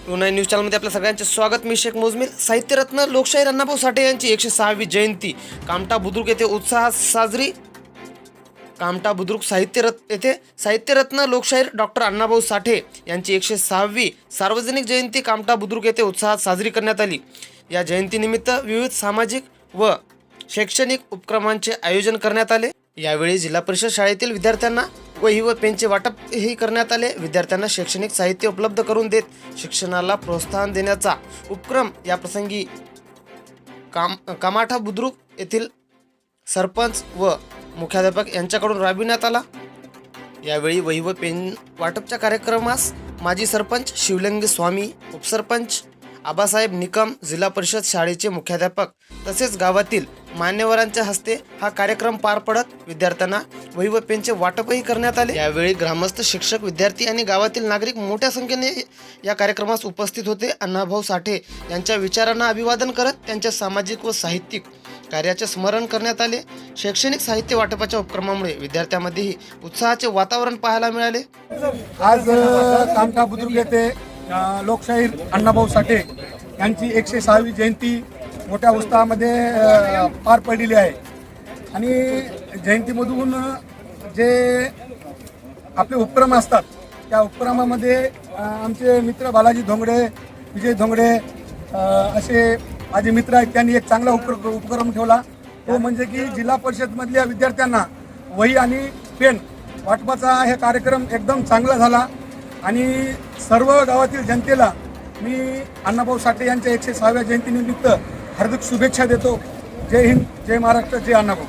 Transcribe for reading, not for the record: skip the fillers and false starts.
Pune news चॅनलमध्ये आपल्या सगळ्यांचे स्वागत। मी शेख मोजमिल। साहित्यरत्न लोकशाहीर अण्णाभाऊ साठे यांची 106वी जयंती कामठा बुद्रुक येथे उत्साहात साजरी। कामठा बुद्रुक येथे साहित्यरत्न लोकशाहीर डॉक्टर अण्णाभाऊ साठे यांची 106वी सार्वजनिक जयंती कामठा बुद्रुक येथे उत्साहात साजरी करण्यात आली। या जयंतीनिमित्त विविध सामाजिक व शैक्षणिक उपक्रमांचे आयोजन करण्यात आले। यावेळी जिल्हा परिषद शाळेतील विद्यार्थ्यांना वही व पेनचे वाटपही करण्यात आले। विद्यार्थ्यांना शैक्षणिक साहित्य उपलब्ध करून देत शिक्षणाला प्रोत्साहन देण्याचा उपक्रम या प्रसंगी कामाठा बुद्रुक येथील सरपंच व मुख्याध्यापक यांच्याकडून राबविण्यात आला। यावेळी वही व पेन वाटपच्या कार्यक्रमास माजी सरपंच शिवलिंग स्वामी, उपसरपंच आबासाहेब निकम, जिल्हा परिषद शाळेचे मुख्याध्यापक तसेच गावातील मान्यवरांच्या हस्ते हा कार्यक्रम पार पडत विद्यार्थ्यांना वही व पेनचे वाटपही करण्यात आले। यावेळी ग्रामस्थ, शिक्षक, विद्यार्थी आणि गावातील नागरिक मोठ्या संख्येने या कार्यक्रमास उपस्थित होते। अण्णाभाऊ साठे यांच्या विचारांना अभिवादन करत त्यांच्या सामाजिक व साहित्यिक कार्याचे स्मरण करण्यात आले। शैक्षणिक साहित्य वाटपाच्या उपक्रमामुळे विद्यार्थ्यांमध्येही उत्साहाचे वातावरण पाहायला मिळाले। आज कामठा बुद्रुक येथे लोकशाहीर अण्णाभाऊ साठे यांची 106वी जयंती मोठ्या उत्साहामध्ये पार पडलेली आहे आणि जयंतीमधून जे आपले उपक्रम असतात त्या उपक्रमामध्ये आमचे मित्र बालाजी धोंगडे, विजय धोंगडे असे माझे मित्र आहेत। त्यांनी एक चांगला उपक्रम ठेवला, तो म्हणजे की जिल्हा परिषदमधल्या विद्यार्थ्यांना वही आणि पेन वाटपाचा हे कार्यक्रम एकदम चांगला झाला आणि सर्व गावातील जनतेला मी अण्णाभाऊ साठे यांच्या 106व्या जयंतीनिमित्त हार्दिक शुभेच्छा देतो। जय हिंद, जय महाराष्ट्र, जय अण्णाभाऊ।